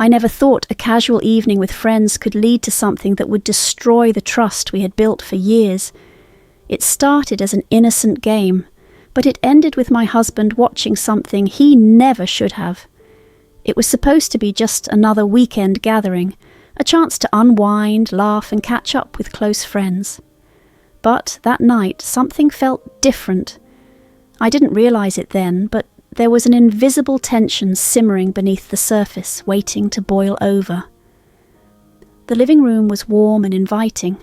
I never thought a casual evening with friends could lead to something that would destroy the trust we had built for years. It started as an innocent game, but it ended with my husband watching something he never should have. It was supposed to be just another weekend gathering, a chance to unwind, laugh, and catch up with close friends. But that night, something felt different. I didn't realize it then, but there was an invisible tension simmering beneath the surface, waiting to boil over. The living room was warm and inviting.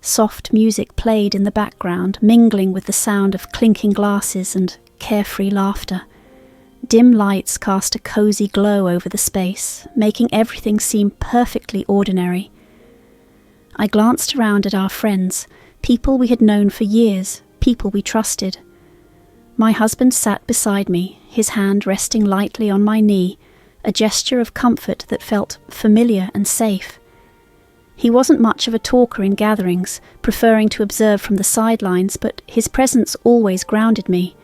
Soft music played in the background, mingling with the sound of clinking glasses and carefree laughter. Dim lights cast a cozy glow over the space, making everything seem perfectly ordinary. I glanced around at our friends, people we had known for years, people we trusted. My husband sat beside me, his hand resting lightly on my knee, a gesture of comfort that felt familiar and safe. He wasn't much of a talker in gatherings, preferring to observe from the sidelines, but his presence always grounded me.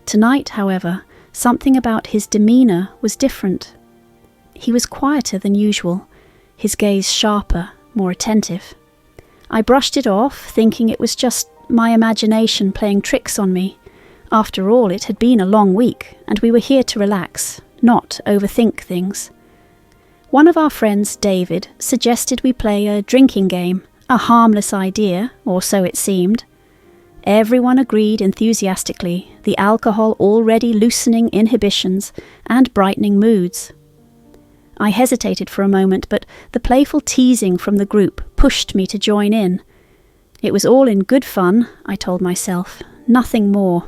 Tonight, however, something about his demeanour was different. He was quieter than usual, his gaze sharper, more attentive. I brushed it off, thinking it was just my imagination playing tricks on me. After all, it had been a long week, and we were here to relax, not overthink things. One of our friends, David, suggested we play a drinking game, a harmless idea, or so it seemed. Everyone agreed enthusiastically, the alcohol already loosening inhibitions and brightening moods. I hesitated for a moment, but the playful teasing from the group pushed me to join in. It was all in good fun, I told myself, nothing more.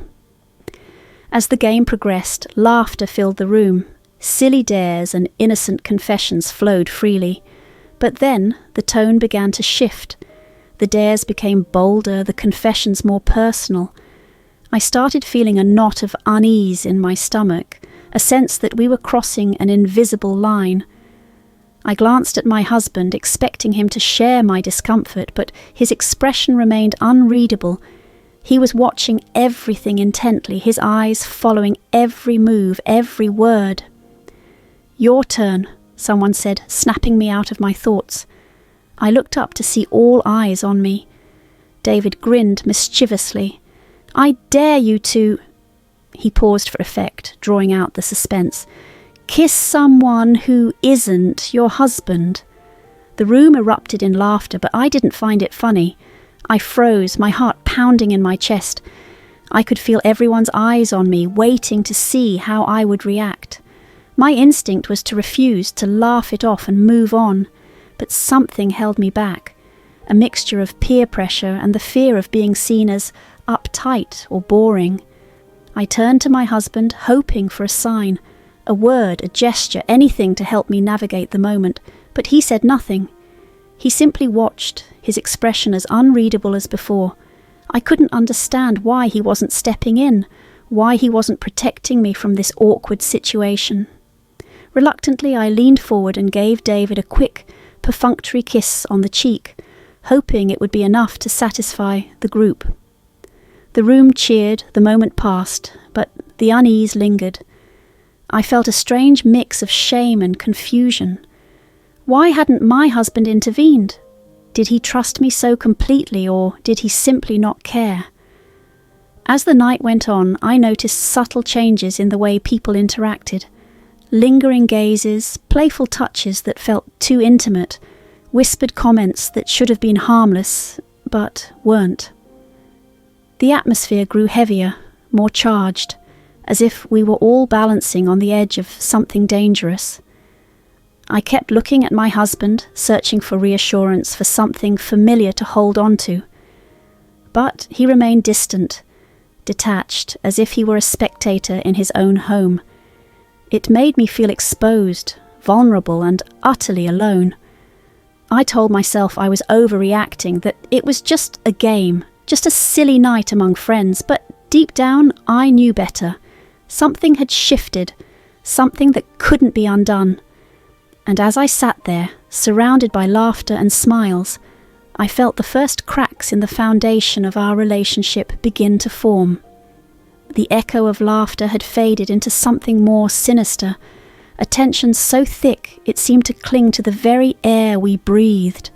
As the game progressed, laughter filled the room. Silly dares and innocent confessions flowed freely. But then the tone began to shift. The dares became bolder, the confessions more personal. I started feeling a knot of unease in my stomach, a sense that we were crossing an invisible line. I glanced at my husband, expecting him to share my discomfort, but his expression remained unreadable. He was watching everything intently, his eyes following every move, every word. "Your turn," someone said, snapping me out of my thoughts. I looked up to see all eyes on me. David grinned mischievously. "I dare you to—" He paused for effect, drawing out the suspense. "Kiss someone who isn't your husband." The room erupted in laughter, but I didn't find it funny. I froze, my heart pounding in my chest. I could feel everyone's eyes on me, waiting to see how I would react. My instinct was to refuse, to laugh it off and move on, but something held me back, a mixture of peer pressure and the fear of being seen as uptight or boring. I turned to my husband, hoping for a sign, a word, a gesture, anything to help me navigate the moment, but he said nothing. He simply watched, his expression as unreadable as before. I couldn't understand why he wasn't stepping in, why he wasn't protecting me from this awkward situation. Reluctantly, I leaned forward and gave David a quick, perfunctory kiss on the cheek, hoping it would be enough to satisfy the group. The room cheered, the moment passed, but the unease lingered. I felt a strange mix of shame and confusion. Why hadn't my husband intervened? Did he trust me so completely, or did he simply not care? As the night went on, I noticed subtle changes in the way people interacted. Lingering gazes, playful touches that felt too intimate, whispered comments that should have been harmless, but weren't. The atmosphere grew heavier, more charged, as if we were all balancing on the edge of something dangerous. I kept looking at my husband, searching for reassurance, for something familiar to hold on to. But he remained distant, detached, as if he were a spectator in his own home. It made me feel exposed, vulnerable, and utterly alone. I told myself I was overreacting, that it was just a game, just a silly night among friends, but deep down I knew better. Something had shifted, something that couldn't be undone. And as I sat there, surrounded by laughter and smiles, I felt the first cracks in the foundation of our relationship begin to form. The echo of laughter had faded into something more sinister, a tension so thick it seemed to cling to the very air we breathed.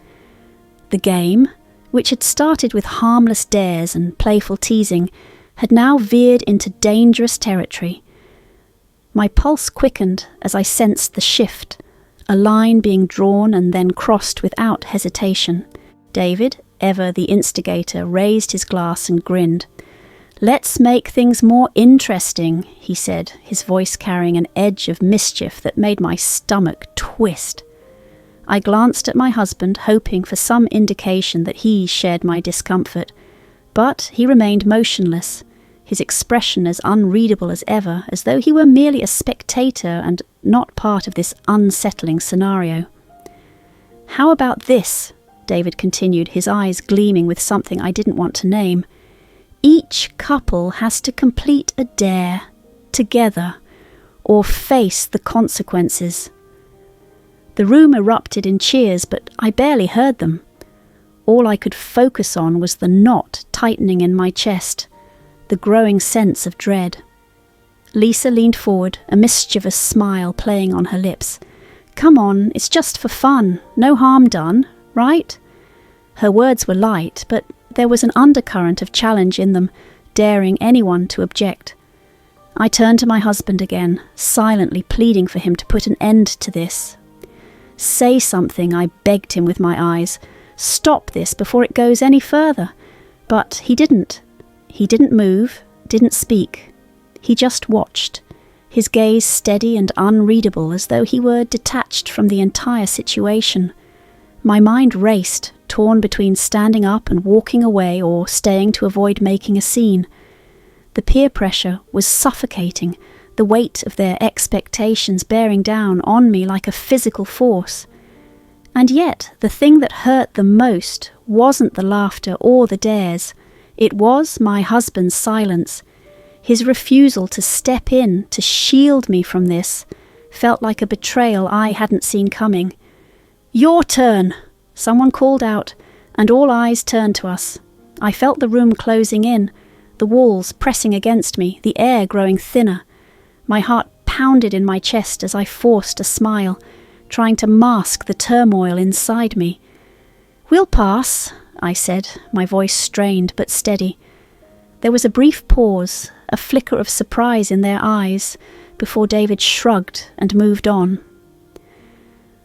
The game, which had started with harmless dares and playful teasing, had now veered into dangerous territory. My pulse quickened as I sensed the shift, a line being drawn and then crossed without hesitation. David, ever the instigator, raised his glass and grinned. "Let's make things more interesting," he said, his voice carrying an edge of mischief that made my stomach twist. I glanced at my husband, hoping for some indication that he shared my discomfort, but he remained motionless, his expression as unreadable as ever, as though he were merely a spectator and not part of this unsettling scenario. "How about this?" David continued, his eyes gleaming with something I didn't want to name. "Each couple has to complete a dare, together, or face the consequences." The room erupted in cheers, but I barely heard them. All I could focus on was the knot tightening in my chest, the growing sense of dread. Lisa leaned forward, a mischievous smile playing on her lips. "Come on, it's just for fun, no harm done, right?" Her words were light, but there was an undercurrent of challenge in them, daring anyone to object. I turned to my husband again, silently pleading for him to put an end to this. "Say something," I begged him with my eyes. "Stop this before it goes any further." But he didn't. He didn't move, didn't speak. He just watched, his gaze steady and unreadable, as though he were detached from the entire situation. My mind raced, torn between standing up and walking away or staying to avoid making a scene. The peer pressure was suffocating, the weight of their expectations bearing down on me like a physical force. And yet, the thing that hurt the most wasn't the laughter or the dares. It was my husband's silence. His refusal to step in, to shield me from this, felt like a betrayal I hadn't seen coming. "Your turn!" someone called out, and all eyes turned to us. I felt the room closing in, the walls pressing against me, the air growing thinner. My heart pounded in my chest as I forced a smile, trying to mask the turmoil inside me. "We'll pass," I said, my voice strained but steady. There was a brief pause, a flicker of surprise in their eyes, before David shrugged and moved on.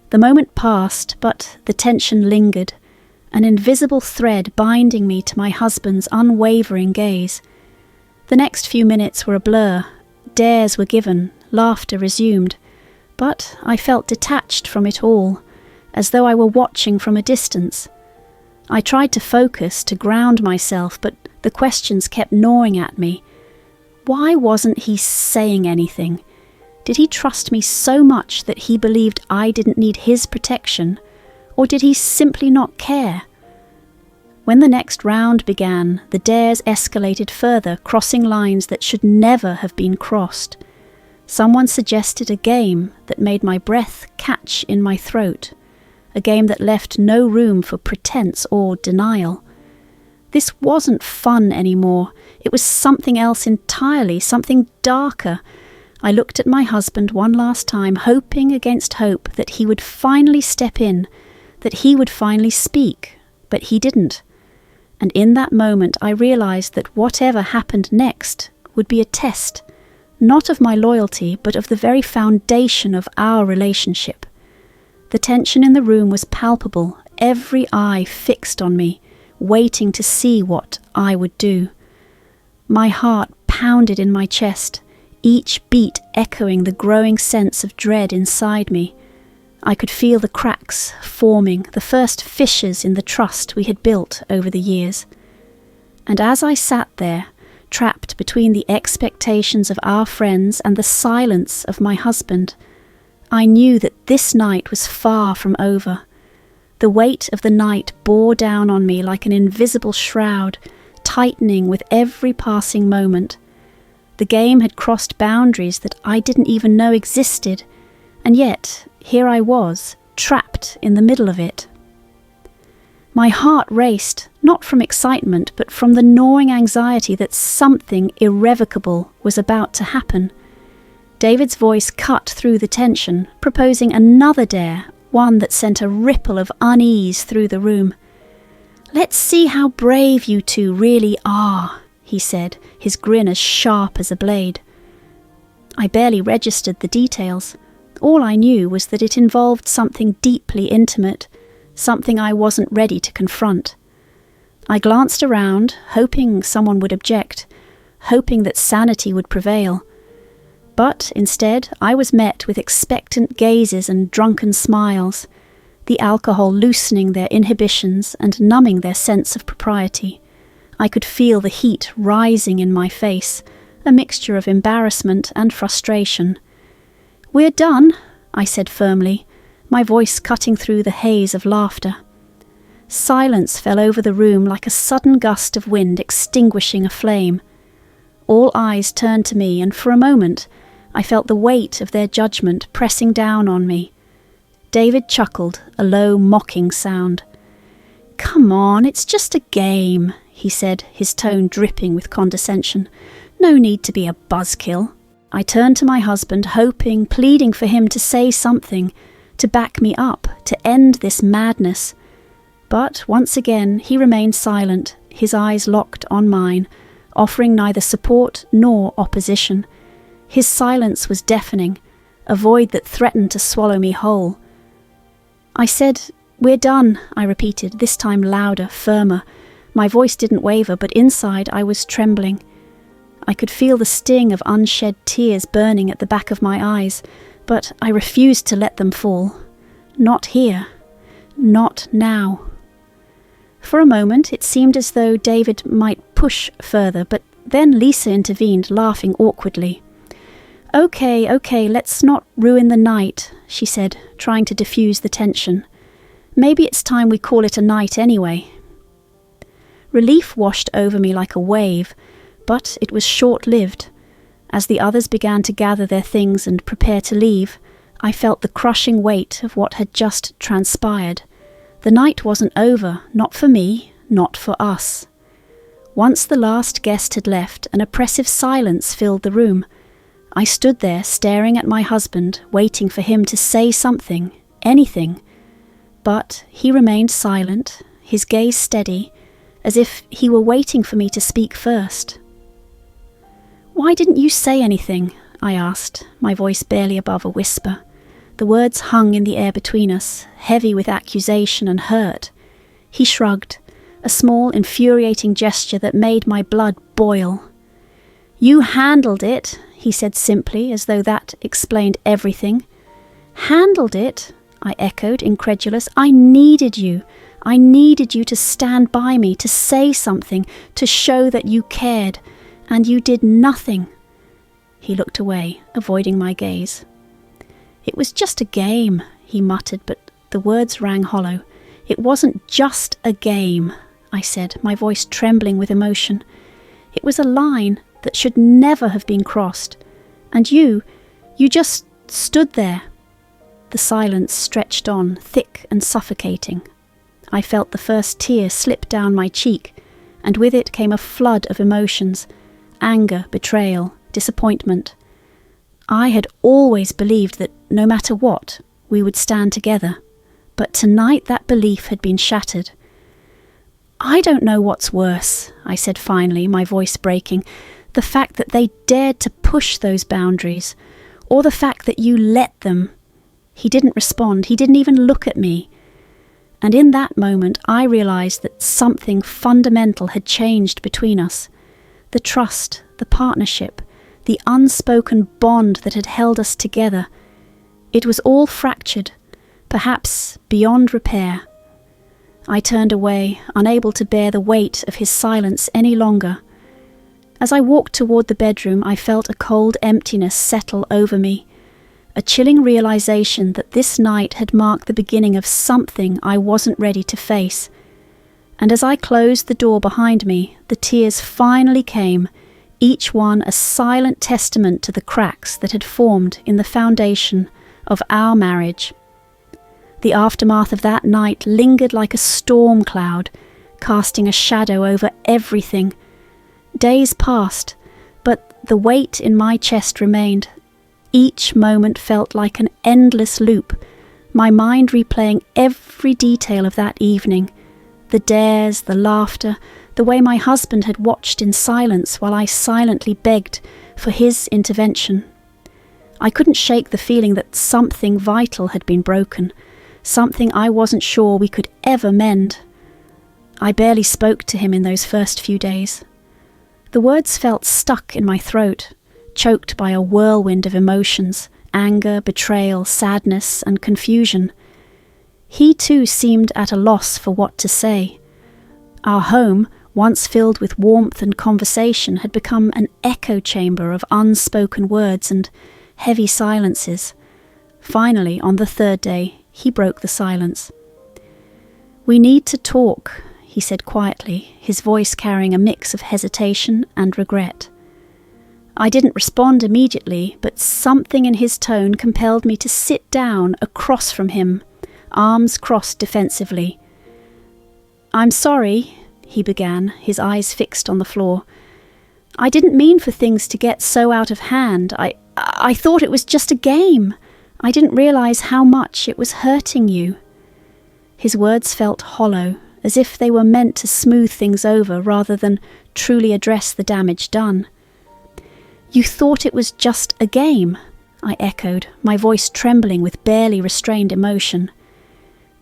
The moment passed, but the tension lingered, an invisible thread binding me to my husband's unwavering gaze. The next few minutes were a blur. Dares were given, laughter resumed, but I felt detached from it all, as though I were watching from a distance. I tried to focus, to ground myself, but the questions kept gnawing at me. Why wasn't he saying anything? Did he trust me so much that he believed I didn't need his protection, or did he simply not care? When the next round began, the dares escalated further, crossing lines that should never have been crossed. Someone suggested a game that made my breath catch in my throat, a game that left no room for pretense or denial. This wasn't fun anymore. It was something else entirely, something darker. I looked at my husband one last time, hoping against hope that he would finally step in, that he would finally speak, but he didn't. And in that moment I realized that whatever happened next would be a test, not of my loyalty, but of the very foundation of our relationship. The tension in the room was palpable, every eye fixed on me, waiting to see what I would do. My heart pounded in my chest, each beat echoing the growing sense of dread inside me. I could feel the cracks forming, the first fissures in the trust we had built over the years. And as I sat there, trapped between the expectations of our friends and the silence of my husband, I knew that this night was far from over. The weight of the night bore down on me like an invisible shroud, tightening with every passing moment. The game had crossed boundaries that I didn't even know existed, and yet here I was, trapped in the middle of it. My heart raced, not from excitement, but from the gnawing anxiety that something irrevocable was about to happen. David's voice cut through the tension, proposing another dare, one that sent a ripple of unease through the room. "Let's see how brave you two really are," he said, his grin as sharp as a blade. I barely registered the details. All I knew was that it involved something deeply intimate, something I wasn't ready to confront. I glanced around, hoping someone would object, hoping that sanity would prevail. But instead, I was met with expectant gazes and drunken smiles, the alcohol loosening their inhibitions and numbing their sense of propriety. I could feel the heat rising in my face, a mixture of embarrassment and frustration. "We're done," I said firmly, my voice cutting through the haze of laughter. Silence fell over the room like a sudden gust of wind extinguishing a flame. All eyes turned to me, and for a moment I felt the weight of their judgment pressing down on me. David chuckled, a low, mocking sound. "Come on, it's just a game," he said, his tone dripping with condescension. "No need to be a buzzkill." I turned to my husband, hoping, pleading for him to say something, to back me up, to end this madness. But once again he remained silent, his eyes locked on mine, offering neither support nor opposition. His silence was deafening, a void that threatened to swallow me whole. I said, "We're done," I repeated, this time louder, firmer. My voice didn't waver, but inside I was trembling. I could feel the sting of unshed tears burning at the back of my eyes, but I refused to let them fall. Not here. Not now. For a moment it seemed as though David might push further, but then Lisa intervened, laughing awkwardly. Okay, let's not ruin the night," she said, trying to diffuse the tension. "Maybe it's time we call it a night anyway." Relief washed over me like a wave, but it was short-lived. As the others began to gather their things and prepare to leave, I felt the crushing weight of what had just transpired. The night wasn't over, not for me, not for us. Once the last guest had left, an oppressive silence filled the room. I stood there staring at my husband, waiting for him to say something, anything. But he remained silent, his gaze steady, as if he were waiting for me to speak first. "Why didn't you say anything?" I asked, my voice barely above a whisper. The words hung in the air between us, heavy with accusation and hurt. He shrugged, a small, infuriating gesture that made my blood boil. "You handled it," he said simply, as though that explained everything. "Handled it?" I echoed, incredulous. I needed you. I needed you to stand by me, to say something, to show that you cared, and you did nothing." He looked away, avoiding my gaze. "It was just a game," he muttered, but the words rang hollow. "It wasn't just a game," I said, my voice trembling with emotion. "It was a line that should never have been crossed. And you just stood there." The silence stretched on, thick and suffocating. I felt the first tear slip down my cheek, and with it came a flood of emotions: anger, betrayal, disappointment. I had always believed that no matter what, we would stand together, but tonight that belief had been shattered. "I don't know what's worse," I said finally, my voice breaking, "the fact that they dared to push those boundaries, or the fact that you let them." He didn't respond, he didn't even look at me. And in that moment I realized that something fundamental had changed between us. The trust, the partnership, the unspoken bond that had held us together. It was all fractured, perhaps beyond repair. I turned away, unable to bear the weight of his silence any longer. As I walked toward the bedroom, I felt a cold emptiness settle over me, a chilling realization that this night had marked the beginning of something I wasn't ready to face. And as I closed the door behind me, the tears finally came, each one a silent testament to the cracks that had formed in the foundation of our marriage. The aftermath of that night lingered like a storm cloud, casting a shadow over everything. Days passed, but the weight in my chest remained. Each moment felt like an endless loop, my mind replaying every detail of that evening. The dares, the laughter, the way my husband had watched in silence while I silently begged for his intervention. I couldn't shake the feeling that something vital had been broken, something I wasn't sure we could ever mend. I barely spoke to him in those first few days. The words felt stuck in my throat, choked by a whirlwind of emotions, anger, betrayal, sadness, and confusion. He too seemed at a loss for what to say. Our home, once filled with warmth and conversation, had become an echo chamber of unspoken words and heavy silences. Finally, on the third day, he broke the silence. "We need to talk," he said quietly, his voice carrying a mix of hesitation and regret. I didn't respond immediately, but something in his tone compelled me to sit down across from him, arms crossed defensively. "I'm sorry," he began, his eyes fixed on the floor. "I didn't mean for things to get so out of hand. I thought it was just a game. I didn't realize how much it was hurting you." His words felt hollow, as if they were meant to smooth things over rather than truly address the damage done. "You thought it was just a game," I echoed, my voice trembling with barely restrained emotion.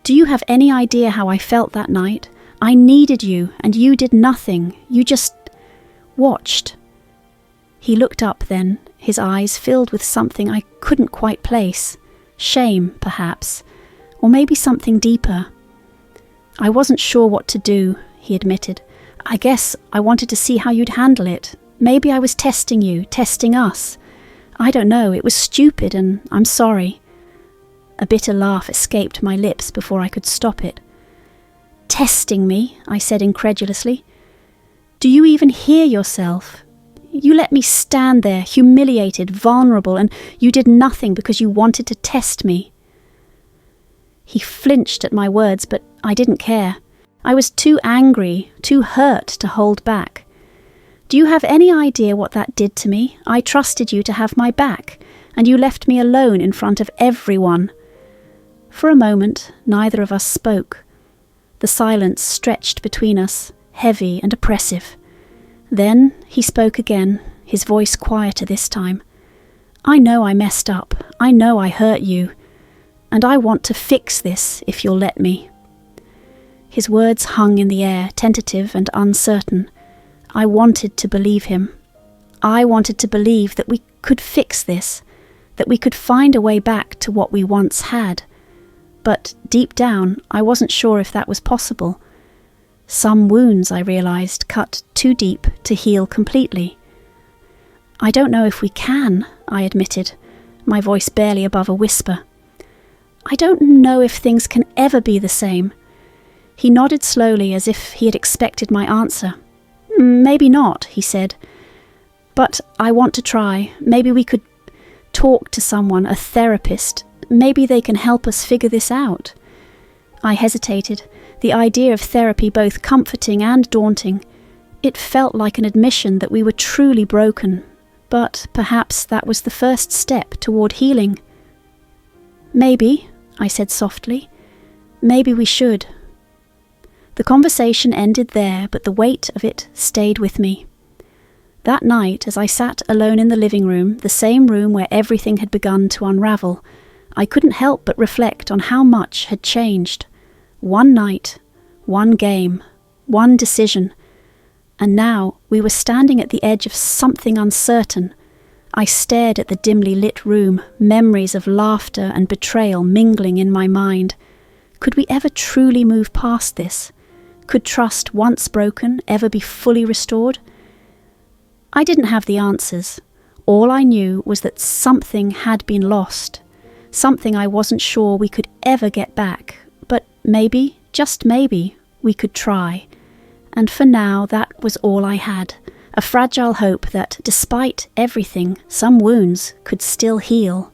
"Do you have any idea how I felt that night? I needed you, and you did nothing. You just watched." He looked up then, his eyes filled with something I couldn't quite place. Shame, perhaps, or maybe something deeper. "I wasn't sure what to do," he admitted. "I guess I wanted to see how you'd handle it. Maybe I was testing you, testing us. I don't know, it was stupid, and I'm sorry." A bitter laugh escaped my lips before I could stop it. "Testing me?" I said incredulously. "Do you even hear yourself? You let me stand there, humiliated, vulnerable, and you did nothing because you wanted to test me." He flinched at my words, but I didn't care. I was too angry, too hurt to hold back. "Do you have any idea what that did to me? I trusted you to have my back, and you left me alone in front of everyone." For a moment, neither of us spoke. The silence stretched between us, heavy and oppressive. Then he spoke again, his voice quieter this time. "I know I messed up. I know I hurt you. And I want to fix this if you'll let me." His words hung in the air, tentative and uncertain. I wanted to believe him. I wanted to believe that we could fix this, that we could find a way back to what we once had. But deep down, I wasn't sure if that was possible. Some wounds, I realized, cut too deep to heal completely. "I don't know if we can," I admitted, my voice barely above a whisper. "I don't know if things can ever be the same." He nodded slowly as if he had expected my answer. "Maybe not," he said. "But I want to try. Maybe we could talk to someone, a therapist. Maybe they can help us figure this out." I hesitated, the idea of therapy both comforting and daunting. It felt like an admission that we were truly broken, but perhaps that was the first step toward healing. "Maybe," I said softly. "Maybe we should." The conversation ended there, but the weight of it stayed with me. That night, as I sat alone in the living room, the same room where everything had begun to unravel, I couldn't help but reflect on how much had changed. One night, one game, one decision, and now we were standing at the edge of something uncertain. I stared at the dimly lit room, memories of laughter and betrayal mingling in my mind. Could we ever truly move past this? Could trust, once broken, ever be fully restored? I didn't have the answers. All I knew was that something had been lost, something I wasn't sure we could ever get back, but maybe, just maybe, we could try. And for now, that was all I had, a fragile hope that, despite everything, some wounds could still heal.